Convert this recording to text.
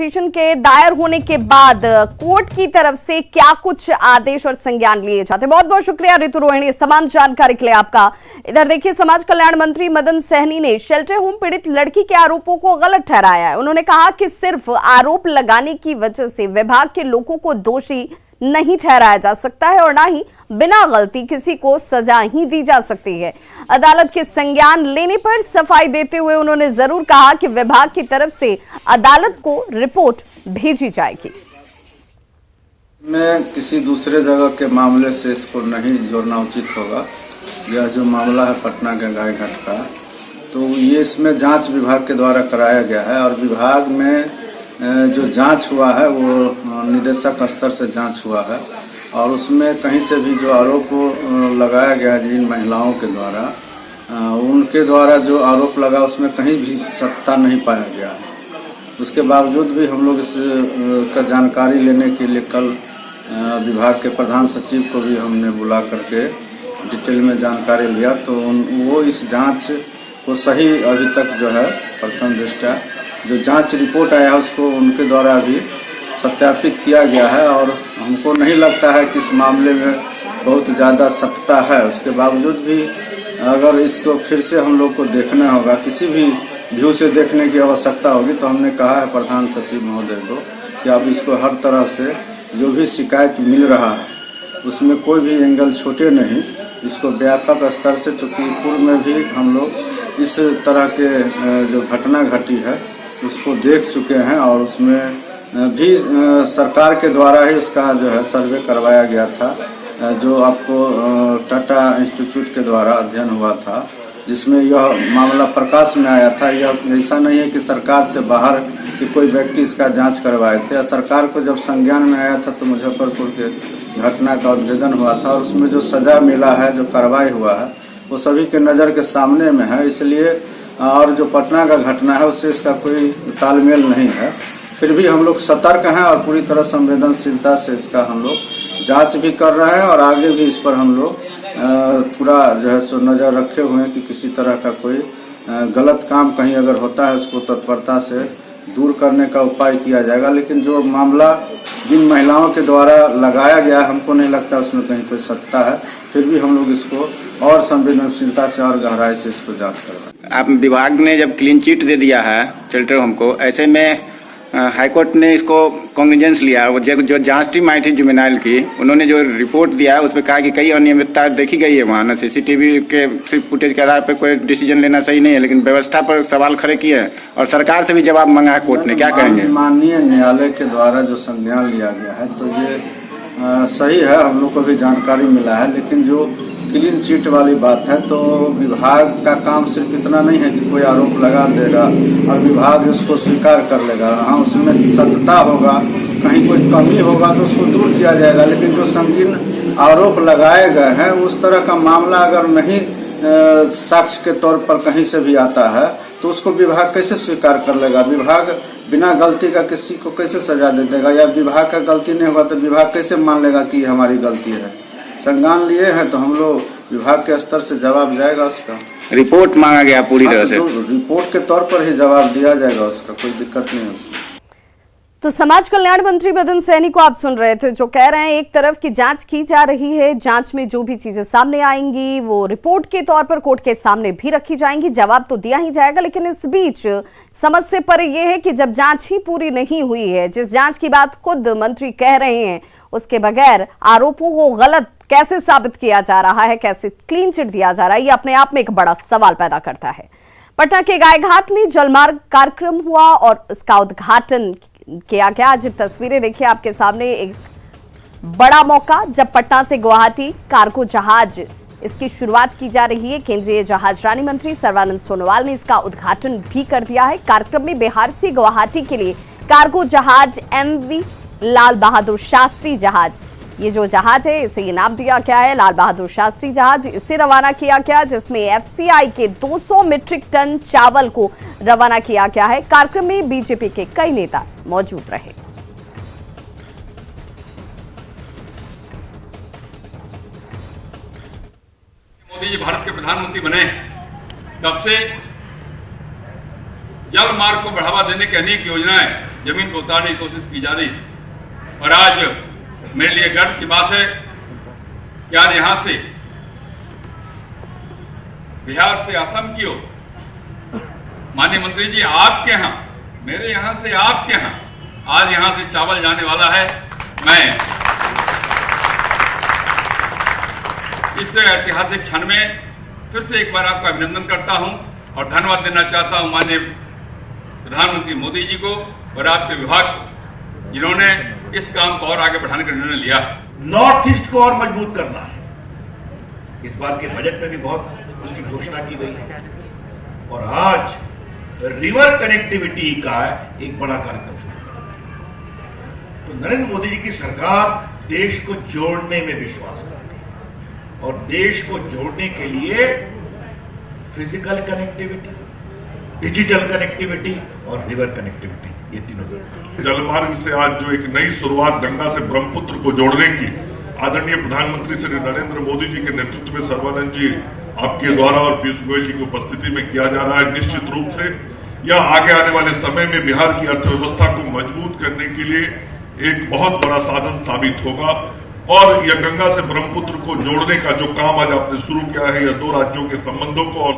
Petition के दायर होने के बाद कोर्ट की तरफ से क्या कुछ आदेश और संज्ञान लिए जाते हैं। बहुत बहुत शुक्रिया ऋतु रोहिणी इस तमाम जानकारी के लिए आपका। इधर देखिए, समाज कल्याण मंत्री मदन सहनी ने शेल्टर होम पीड़ित लड़की के आरोपों को गलत ठहराया है। उन्होंने कहा कि सिर्फ आरोप लगाने की वजह से विभाग के लोगों को दोषी नहीं ठहराया जा सकता है और ना ही बिना गलती किसी को सजा ही दी जा सकती है। अदालत के संज्ञान लेने पर सफाई देते हुए उन्होंने जरूर कहा कि विभाग की तरफ से अदालत को रिपोर्ट भेजी जाएगी। मैं किसी दूसरे जगह के मामले से इसको नहीं जोड़ना उचित होगा। यह जो मामला है पटना के गाय घाट का, तो ये इसमें जांच विभाग के द्वारा कराया गया है और विभाग में जो जांच हुआ है वो निदेशक स्तर से जांच हुआ है और उसमें कहीं से भी जो आरोप लगाया गया है जिन महिलाओं के द्वारा, उनके द्वारा जो आरोप लगा उसमें कहीं भी सत्यता नहीं पाया गया है। उसके बावजूद भी हम लोग इस का जानकारी लेने के लिए कल विभाग के प्रधान सचिव को भी हमने बुला करके डिटेल में जानकारी लिया, तो वो इस जांच को सही अभी तक जो है प्रथम दृष्टया जो जांच रिपोर्ट आया है उसको उनके द्वारा भी सत्यापित किया गया है और हमको नहीं लगता है कि इस मामले में बहुत ज़्यादा सत्यता है। उसके बावजूद भी अगर इसको फिर से हम लोग को देखना होगा, किसी भी व्यू से देखने की आवश्यकता होगी, तो हमने कहा है प्रधान सचिव महोदय को कि आप इसको हर तरह से जो भी शिकायत मिल रहा है उसमें कोई भी एंगल छोटे नहीं, इसको व्यापक स्तर से, चूँकि पूर्व में भी हम लोग इस तरह के जो घटना घटी है उसको देख चुके हैं और उसमें भी सरकार के द्वारा ही उसका जो है सर्वे करवाया गया था, जो आपको टाटा इंस्टीट्यूट के द्वारा अध्ययन हुआ था, जिसमें यह मामला प्रकाश में आया था। यह ऐसा नहीं है कि सरकार से बाहर कि कोई व्यक्ति इसका जांच करवाए थे। सरकार को जब संज्ञान में आया था तो मुजफ्फरपुर के घटना का उद्भेदन हुआ था और उसमें जो सजा मिला है, जो कार्रवाई हुआ है, वो सभी के नज़र के सामने में है। इसलिए और जो पटना का घटना है उससे इसका कोई तालमेल नहीं है। फिर भी हम लोग सतर्क हैं और पूरी तरह संवेदनशीलता से इसका हम लोग जांच भी कर रहे हैं और आगे भी इस पर हम लोग पूरा जो है सो नज़र रखे हुए हैं कि किसी तरह का कोई गलत काम कहीं अगर होता है उसको तत्परता से दूर करने का उपाय किया जाएगा। लेकिन जो मामला जिन महिलाओं के द्वारा लगाया गया, हमको नहीं लगता उसमें कहीं कोई सत्यता है। फिर भी हम लोग इसको और संवेदनशीलता से और गहराई से इसको जांच करवाएं। आप विभाग ने जब क्लीन चिट दे दिया है शेल्टर होम को, ऐसे में हाईकोर्ट ने इसको कॉन्ग्निजेंस लिया। वो जो जांच टीम आई थी जुवेनाइल की, उन्होंने जो रिपोर्ट दिया है उसमें कहा कि कई अनियमितता देखी गई है वहाँ। सीसीटीवी के फुटेज के आधार पर कोई डिसीजन लेना सही नहीं है, लेकिन व्यवस्था पर सवाल खड़े किए हैं और सरकार से भी जवाब मांगा है कोर्ट ने। क्या कहेंगे? माननीय न्यायालय के द्वारा जो संज्ञान लिया गया है तो ये सही है, हम लोग को भी जानकारी मिला है। लेकिन जो क्लीन चिट वाली बात है तो विभाग का काम सिर्फ इतना नहीं है कि कोई आरोप लगा देगा और विभाग उसको स्वीकार कर लेगा। हाँ, उसमें सत्यता होगा, कहीं कोई कमी होगा तो उसको दूर किया जाएगा। लेकिन जो संगीन आरोप लगाए गए हैं उस तरह का मामला अगर नहीं साक्ष्य के तौर पर कहीं से भी आता है तो उसको विभाग कैसे स्वीकार कर लेगा? विभाग बिना गलती का किसी को कैसे सजा दे देगा? या विभाग का गलती नहीं होगा तो विभाग कैसे मान लेगा कि हमारी गलती है? संज्ञान लिए हैं तो हम लोग विभाग के स्तर से जवाब जाएगा। उसका रिपोर्ट मांगा गया पूरी तरह से, रिपोर्ट के तौर पर ही जवाब दिया जाएगा, उसका कोई दिक्कत नहीं है उसमें। तो समाज कल्याण मंत्री मदन सहनी को आप सुन रहे थे, जो कह रहे हैं एक तरफ की जांच की जा रही है, जांच में जो भी चीजें सामने आएंगी वो रिपोर्ट के तौर पर कोर्ट के सामने भी रखी जाएंगी, जवाब तो दिया ही जाएगा। लेकिन इस बीच समस्या पर यह है कि जब जांच ही पूरी नहीं हुई है, जिस जांच की बात खुद मंत्री कह रहे हैं, उसके बगैर आरोपों को गलत कैसे साबित किया जा रहा है, कैसे क्लीन चिट दिया जा रहा है, ये अपने आप में एक बड़ा सवाल पैदा करता है। पटना के गायघाट में जलमार्ग कार्यक्रम हुआ और इसका उद्घाटन किया गया। आज तस्वीरें देखिए आपके सामने, एक बड़ा मौका जब पटना से गुवाहाटी कार्गो जहाज इसकी शुरुआत की जा रही है। केंद्रीय जहाजरानी मंत्री सर्बानंद सोनोवाल ने इसका उद्घाटन भी कर दिया है। कार्यक्रम में बिहार से गुवाहाटी के लिए कार्गो जहाज MV लाल बहादुर शास्त्री जहाज, ये जो जहाज है इसे ये नाम दिया गया है लाल बहादुर शास्त्री जहाज, इसे रवाना किया गया, जिसमें FCI के 200 मीट्रिक टन चावल को रवाना किया गया है। कार्यक्रम में बीजेपी के कई नेता मौजूद रहे। मोदी जी भारत के प्रधानमंत्री बने तब से जल मार्ग को बढ़ावा देने की अनेक योजनाएं जमीन को उतारने की कोशिश की जा रही है। और आज मेरे लिए गर्व की बात है कि आज यहां से बिहार से असम की ओर माननीय मंत्री जी आपके यहां, मेरे यहां से आपके यहां आज यहां से चावल जाने वाला है। मैं इस ऐतिहासिक क्षण में फिर से एक बार आपका अभिनंदन करता हूं और धन्यवाद देना चाहता हूं माननीय प्रधानमंत्री मोदी जी को और आपके विभाग को, जिन्होंने इस काम को और आगे बढ़ाने का निर्णय लिया। नॉर्थ ईस्ट को और मजबूत करना है। इस बार के बजट में भी बहुत उसकी घोषणा की गई है और आज रिवर कनेक्टिविटी का एक बड़ा कार्यक्रम शुरू है। तो नरेंद्र मोदी जी की सरकार देश को जोड़ने में विश्वास करती है और देश को जोड़ने के लिए फिजिकल कनेक्टिविटी, डिजिटल कनेक्टिविटी और रिवर कनेक्टिविटी, ये तीनों जरूरी है। जलमार्ग से आज जो एक नई शुरुआत गंगा से ब्रह्मपुत्र को जोड़ने की आदरणीय प्रधानमंत्री श्री नरेंद्र मोदी जी के नेतृत्व में सर्बानंद जी आपके द्वारा और पीयूष गोयल जी की उपस्थिति में किया जा रहा है, निश्चित रूप से यह आगे आने वाले समय में बिहार की अर्थव्यवस्था को मजबूत करने के लिए एक बहुत बड़ा साधन साबित होगा। और यह गंगा से ब्रह्मपुत्र को जोड़ने का जो काम आज आपने शुरू किया है, यह दो राज्यों के संबंधों को और